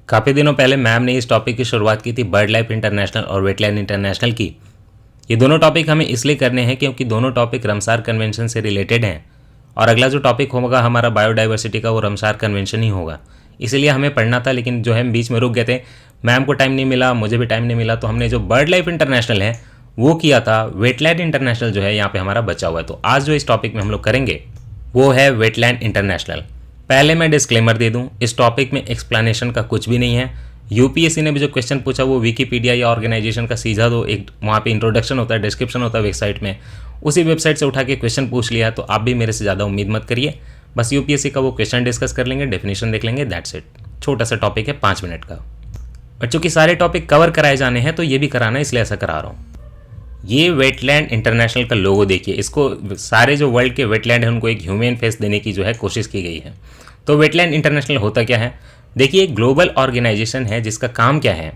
काफ़ी दिनों पहले मैम ने इस टॉपिक की शुरुआत की थी बर्ड लाइफ इंटरनेशनल और वेटलैंड इंटरनेशनल की। ये दोनों टॉपिक हमें इसलिए करने हैं क्योंकि दोनों टॉपिक रमसार कन्वेंशन से रिलेटेड हैं और अगला जो टॉपिक होगा हमारा बायोडाइवर्सिटी का वो रमसार कन्वेंशन ही होगा। इसीलिए हमें पढ़ना था, लेकिन जो है हम बीच में रुक गए थे। मैम को टाइम नहीं मिला, मुझे भी टाइम नहीं मिला, तो हमने जो बर्ड लाइफ इंटरनेशनल है वो किया था। वेटलैंड इंटरनेशनल जो है यहाँ पे हमारा बचा हुआ है। तो आज जो इस टॉपिक में हम लोग करेंगे वो है वेटलैंड इंटरनेशनल। पहले मैं डिस्क्लेमर दे दूं, इस टॉपिक में एक्सप्लेनेशन का कुछ भी नहीं है। यूपीएससी ने भी जो क्वेश्चन पूछा वो विकीपीडिया या ऑर्गेनाइजेशन का सीधा दो एक वहाँ पे इंट्रोडक्शन होता है, डिस्क्रिप्शन होता है वेबसाइट में, उसी वेबसाइट से उठा के क्वेश्चन पूछ लिया। तो आप भी मेरे से ज़्यादा उम्मीद मत करिए। बस यूपीएससी का वो क्वेश्चन डिस्कस कर लेंगे, डेफिनेशन देख लेंगे, दैट्स इट। छोटा सा टॉपिक है 5 मिनट का। और चूंकि सारे टॉपिक कवर कराए जाने हैं तो ये भी कराना है, इसलिए ऐसा करा रहा हूँ। ये वेटलैंड इंटरनेशनल का लोगो देखिए, इसको सारे जो वर्ल्ड के वेटलैंड है उनको एक ह्यूमन फेस देने की जो है कोशिश की गई है। तो वेटलैंड इंटरनेशनल होता क्या है? देखिए, एक ग्लोबल ऑर्गेनाइजेशन है जिसका काम क्या है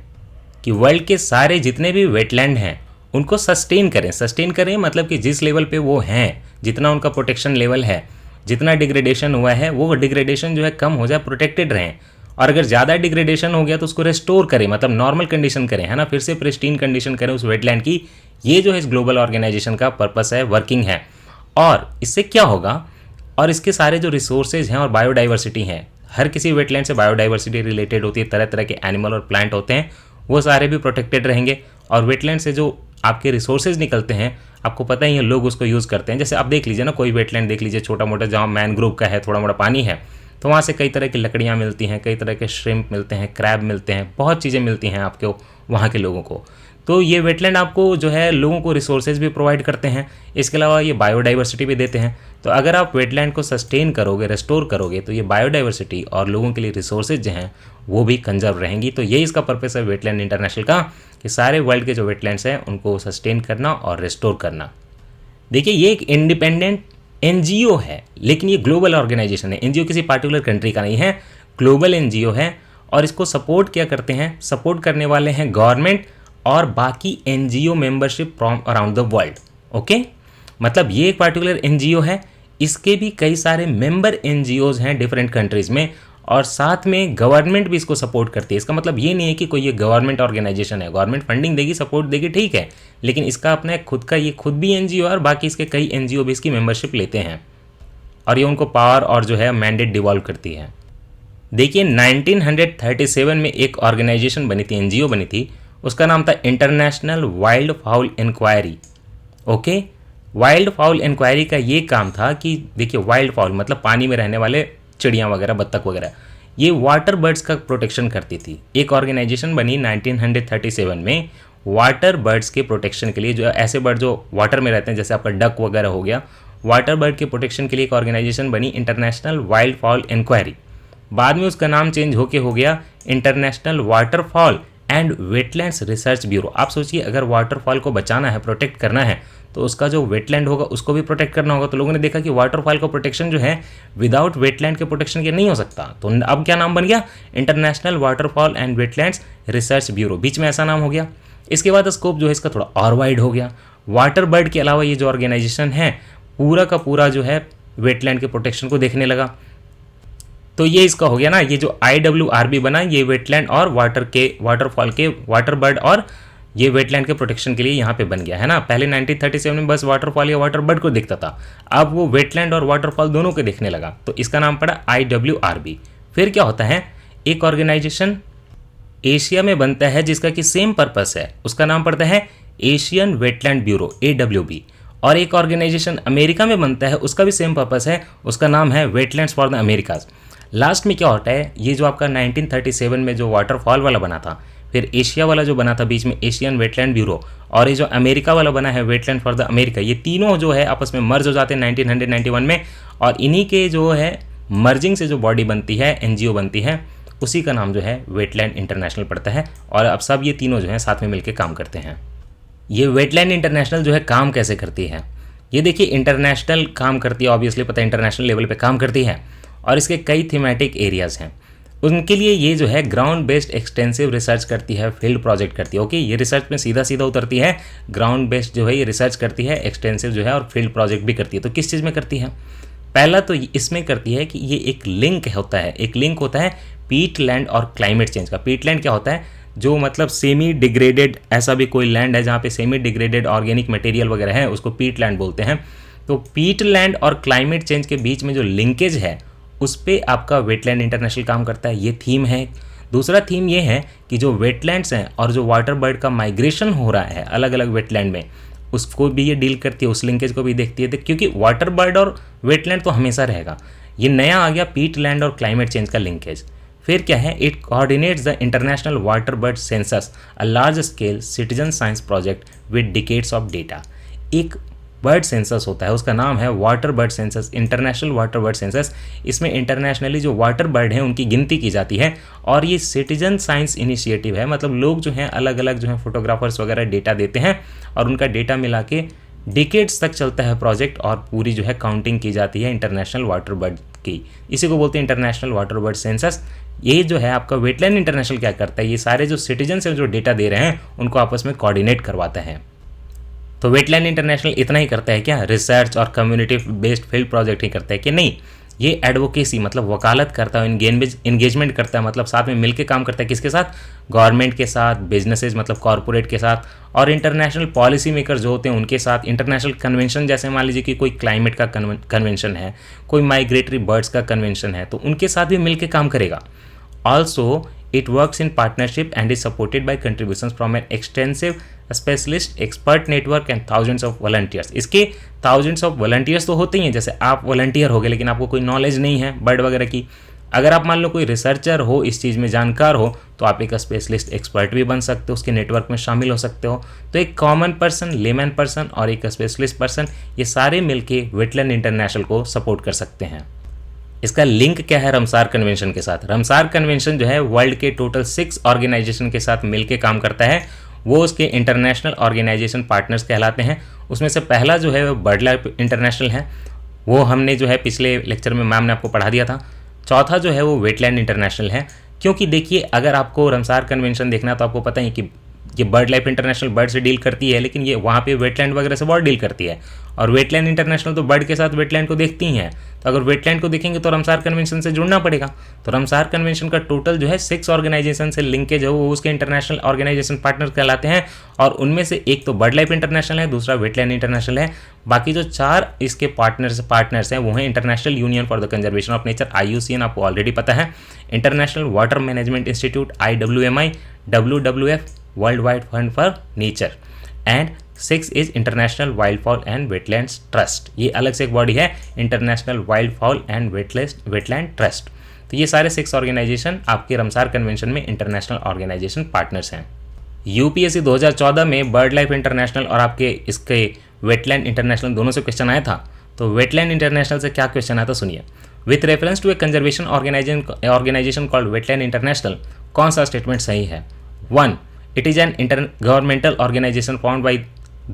कि वर्ल्ड के सारे जितने भी वेटलैंड हैं उनको सस्टेन करें मतलब कि जिस लेवल पे वो हैं, जितना उनका प्रोटेक्शन लेवल है, जितना डिग्रेडेशन हुआ है वो डिग्रेडेशन जो है कम हो जाए, प्रोटेक्टेड रहें। और अगर ज़्यादा डिग्रेडेशन हो गया तो उसको रेस्टोर करें, मतलब नॉर्मल कंडीशन करें, है ना, फिर से प्रिस्टीन कंडीशन करें उस वेटलैंड की। ये जो है इस ग्लोबल ऑर्गेनाइजेशन का पर्पस है, वर्किंग है। और इससे क्या होगा, और इसके सारे जो रिसोर्सेज हैं और बायोडाइवर्सिटी हैं, हर किसी वेटलैंड से बायोडाइवर्सिटी रिलेटेड होती है, तरह तरह के एनिमल और प्लांट होते हैं, वो सारे भी प्रोटेक्टेड रहेंगे। और वेटलैंड से जो आपके रिसोर्सेज निकलते हैं, आपको पता ही है लोग उसको यूज़ करते हैं। जैसे आप देख लीजिए ना, कोई वेटलैंड देख लीजिए छोटा मोटा, जहाँ मैनग्रोव का है, थोड़ा मोटा पानी है, तो वहाँ से कई तरह की लकड़ियाँ मिलती हैं, कई तरह के श्रिम्प मिलते हैं, क्रैब मिलते हैं, बहुत चीज़ें मिलती हैं आपको वहाँ के लोगों को। तो ये वेटलैंड आपको जो है लोगों को रिसोर्सेज भी प्रोवाइड करते हैं, इसके अलावा ये बायोडाइवर्सिटी भी देते हैं। तो अगर आप वेटलैंड को सस्टेन करोगे, रेस्टोर करोगे, तो ये बायोडाइवर्सिटी और लोगों के लिए रिसोर्सेज जो हैं वो भी कंजर्व रहेंगी। तो ये इसका पर्पस है वेटलैंड इंटरनेशनल का, कि सारे वर्ल्ड के जो वेटलैंड्स हैं उनको सस्टेन करना और रेस्टोर करना। देखिए, ये एक इंडिपेंडेंट एनजीओ है, लेकिन ये ग्लोबल ऑर्गेनाइजेशन है। एनजीओ किसी पार्टिकुलर कंट्री का नहीं है, ग्लोबल एनजीओ है। और इसको सपोर्ट क्या करते हैं? सपोर्ट करने वाले हैं गवर्नमेंट और बाकी NGO membership from around the world. Okay, मतलब ये एक पार्टिकुलर एनजीओ है, इसके भी कई सारे मेंबर एनजीओज हैं डिफरेंट कंट्रीज में, और साथ में गवर्नमेंट भी इसको सपोर्ट करती है। इसका मतलब ये नहीं है कि कोई ये गवर्नमेंट ऑर्गेनाइजेशन है, गवर्नमेंट फंडिंग देगी, सपोर्ट देगी, ठीक है, लेकिन इसका अपना खुद का, ये खुद भी एनजीओ है और बाकी इसके कई एनजीओ भी इसकी मेंबरशिप लेते हैं, और ये उनको पावर और जो है मैंडेट डिवॉल्व करती है। देखिए, 1937 में एक ऑर्गेनाइजेशन बनी थी, एनजीओ बनी थी, उसका नाम था international wild fowl inquiry. Okay, wild fowl inquiry का ये काम था कि देखिए, वाइल्ड फाउल मतलब पानी में रहने वाले चिड़ियाँ वगैरह, बत्तख वगैरह, ये वाटर बर्ड्स का प्रोटेक्शन करती थी। एक ऑर्गेनाइजेशन बनी 1937 में वाटर बर्ड्स के प्रोटेक्शन के लिए, जो ऐसे बर्ड जो वाटर में रहते हैं, जैसे आपका डक वगैरह हो गया, वाटर बर्ड के प्रोटेक्शन के लिए एक ऑर्गेनाइजेशन बनी, इंटरनेशनल वाइल्ड फाउल इंक्वायरी। बाद में उसका नाम चेंज होके हो गया international waterfall and wetlands research bureau. आप सोचिए, अगर वाटरफॉल को बचाना है, प्रोटेक्ट करना है, तो उसका जो वेटलैंड होगा उसको भी प्रोटेक्ट करना होगा। तो लोगों ने देखा कि वाटरफॉल का प्रोटेक्शन जो है विदाउट वेटलैंड के प्रोटेक्शन के नहीं हो सकता। तो अब क्या नाम बन गया? International waterfall and wetlands research bureau. बीच में ऐसा नाम हो गया। इसके बाद स्कोप जो है इसका थोड़ा और वाइड हो गया। वाटर बर्ड के अलावा ये जो ऑर्गेनाइजेशन है पूरा का पूरा जो है वेटलैंड के प्रोटेक्शन को देखने लगा। तो ये इसका हो गया ना, ये जो IWRB बना, ये वेटलैंड और वाटरफॉल के, वाटर बर्ड और ये वेटलैंड के प्रोटेक्शन के लिए यहाँ पे बन गया है ना। पहले 1937 में बस वाटरफॉल या वाटर बर्ड को दिखता था, अब वो वेटलैंड और वाटरफॉल दोनों को देखने लगा, तो इसका नाम पड़ा IWRB। फिर क्या होता है, एक ऑर्गेनाइजेशन एशिया में बनता है जिसका कि सेम पर्पस है, उसका नाम पड़ता है एशियन वेटलैंड ब्यूरो, AWB। और एक ऑर्गेनाइजेशन अमेरिका में बनता है, उसका भी सेम पर्पस है, उसका नाम है wetlands for the Americas. Last में क्या होता है, ये जो आपका 1937 में जो वाटरफॉल वाला बना था, फिर एशिया वाला जो बना था बीच में एशियन वेटलैंड ब्यूरो, और ये जो अमेरिका वाला बना है वेटलैंड फॉर द अमेरिका, ये तीनों जो है आपस में मर्ज हो जाते हैं 1991 में। और इन्हीं के जो है मर्जिंग से जो बॉडी बनती है, एनजीओ बनती है, उसी का नाम जो है वेटलैंड इंटरनेशनल पड़ता है। और अब सब ये तीनों जो है साथ में मिलकर काम करते हैं। ये वेटलैंड इंटरनेशनल जो है काम कैसे करती है, ये देखिए, इंटरनेशनल काम करती है, ऑब्वियसली पता है, इंटरनेशनल लेवल पे काम करती है, और इसके कई थीमेटिक एरियाज हैं। उनके लिए ये जो है ग्राउंड बेस्ड एक्सटेंसिव रिसर्च करती है, फील्ड प्रोजेक्ट करती है। ओके, ये रिसर्च में सीधा सीधा उतरती है, ग्राउंड बेस्ड जो है ये रिसर्च करती है, एक्सटेंसिव जो है, और फील्ड प्रोजेक्ट भी करती है। तो किस चीज़ में करती है? पहला तो इसमें करती है कि ये एक लिंक होता है, एक लिंक होता है पीट लैंड और क्लाइमेट चेंज का। पीट लैंड क्या होता है, जो मतलब सेमी डिग्रेडेड ऐसा भी कोई लैंड है जहाँ पे सेमी डिग्रेडेड ऑर्गेनिक मटेरियल वगैरह है, उसको पीट लैंड बोलते हैं। तो पीट लैंड और क्लाइमेट चेंज के बीच में जो लिंकेज है उस पर आपका वेटलैंड इंटरनेशनल काम करता है, ये थीम है। दूसरा थीम ये है कि जो वेटलैंड्स हैं और जो वाटर बर्ड का माइग्रेशन हो रहा है अलग अलग वेटलैंड में, उसको भी ये डील करती है, उस लिंकेज को भी देखती है, क्योंकि वाटर बर्ड और वेटलैंड तो हमेशा रहेगा। ये नया आ गया पीट लैंड और क्लाइमेट चेंज का लिंकेज। फिर क्या है, it coordinates the international water bird census, a large scale citizen science project with decades of data. एक बर्ड सेंसस होता है, उसका नाम है water bird census, international water bird census. इसमें इंटरनेशनली जो वाटर बर्ड हैं उनकी गिनती की जाती है, और ये सिटीजन साइंस इनिशिएटिव है, मतलब लोग जो हैं अलग अलग जो हैं फोटोग्राफर्स वगैरह डेटा देते हैं और उनका डेटा मिला के डिकेड्स तक चलता है प्रोजेक्ट, और पूरी जो है काउंटिंग की जाती है इंटरनेशनल वाटर बर्ड की। इसी को बोलते हैं इंटरनेशनल वाटर बर्ड सेंसस। ये जो है आपका वेटलैंड इंटरनेशनल क्या करता है, ये सारे जो सिटीजन से जो डेटा दे रहे हैं उनको आपस में कोऑर्डिनेट करवाता है। तो वेटलैंड इंटरनेशनल इतना ही करता है क्या, रिसर्च और कम्युनिटी बेस्ड फील्ड प्रोजेक्ट ही करता है कि नहीं, ये एडवोकेसी मतलब वकालत करता है, इंगेजमेंट करता है, मतलब साथ में मिलकर काम करता है। किसके साथ, गवर्नमेंट के साथ, बिजनेसेस मतलब कॉरपोरेट के साथ, और इंटरनेशनल पॉलिसी मेकर जो होते हैं उनके साथ। इंटरनेशनल कन्वेंशन जैसे मान लीजिए कि कोई क्लाइमेट का कन्वेंशन है, कोई माइग्रेटरी बर्ड्स का कन्वेंशन है, तो उनके साथ भी मिलकर काम करेगा। Also it works in partnership and is supported by contributions from an extensive specialist expert network and thousands of volunteers। इसके thousands of volunteers तो होते ही हैं, जैसे आप वॉलंटियर हो गए लेकिन आपको कोई नॉलेज नहीं है बर्ड वगैरह की। अगर आप मान लो कोई रिसर्चर हो, इस चीज़ में जानकार हो, तो आप एक स्पेशलिस्ट एक्सपर्ट भी बन सकते हो, उसके नेटवर्क में शामिल हो सकते हो। तो एक कॉमन पर्सन, लेमैन पर्सन और एक स्पेशलिस्ट पर्सन, ये सारे मिलके वेटलैंड इंटरनेशनल को सपोर्ट कर सकते हैं। इसका लिंक क्या है रमसार कन्वेंशन के साथ। रमसार कन्वेंशन जो है वर्ल्ड के टोटल 6 ऑर्गेनाइजेशन के साथ मिलकर काम करता है, वो उसके इंटरनेशनल ऑर्गेनाइजेशन पार्टनर्स कहलाते हैं। उसमें से पहला जो है वो बर्ड लाइफ इंटरनेशनल है, वो हमने जो है पिछले लेक्चर में मैम ने आपको पढ़ा दिया था। चौथा जो है वो वेटलैंड इंटरनेशनल है, क्योंकि देखिए अगर आपको रमसार कन्वेंशन देखना तो आपको पता ही कि ये बर्ड लाइफ इंटरनेशनल बर्ड से डील करती है, लेकिन ये वहाँ पे वेटलैंड वगैरह से बहुत डील करती है, और वेटलैंड इंटरनेशनल तो बर्ड के साथ वेटलैंड को देखती ही हैं। तो अगर वेटलैंड को देखेंगे तो रमसार कन्वेंशन से जुड़ना पड़ेगा। तो रमसार कन्वेंशन का टोटल जो है 6 ऑर्गेनाइजेशन से लिंकेज है, वो उसके इंटरनेशनल ऑर्गेनाइजेशन पार्टनर कहलाते हैं, और उनमें से एक तो बर्ड लाइफ इंटरनेशनल है, दूसरा वेटलैंड इंटरनेशनल है। बाकी जो 4 इसके पार्टनर्स हैं वो हैं international union for the conservation of nature, IUCN आपको ऑलरेडी पता है, international water management institute IWMI, WWF world wide fund for nature, and 6 is international wild foul and wetlands trust. ये अलग से एक बॉडी है, international wild foul and wetland trust. तो ये सारे 6 ऑर्गेनाइजेशन आपके रमसार कन्वेंशन में इंटरनेशनल ऑर्गेनाइजेशन पार्टनर्स हैं। UPSC 2014 में बर्ड लाइफ इंटरनेशनल और आपके इसके वेटलैंड इंटरनेशनल दोनों से क्वेश्चन आया था। तो वेटलैंड इंटरनेशनल से क्या क्वेश्चन आया था सुनिए। With reference to a conservation organisation called wetland international, कौन सा स्टेटमेंट सही है। 1. It is an intergovernmental organization formed by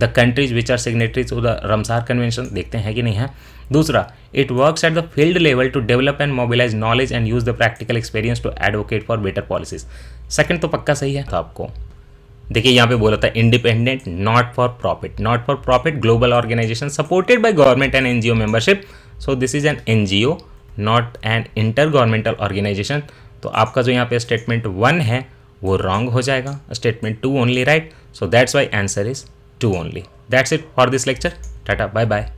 the countries which are signatories to the Ramsar Convention, देखते हैं कि नहीं है। दूसरा, it works at the field level to develop and mobilize knowledge and use the practical experience to advocate for better policies। Second तो पक्का सही है। तो आपको देखिए यहाँ पे बोला था independent, not for profit global organisation supported by government and NGO membership. So this is an NGO not an intergovernmental organisation. तो आपका जो यहाँ पे स्टेटमेंट 1 है वो रॉन्ग हो जाएगा, statement 2 only right. So that's why answer is 2 only. That's it for this lecture. Tata, bye bye.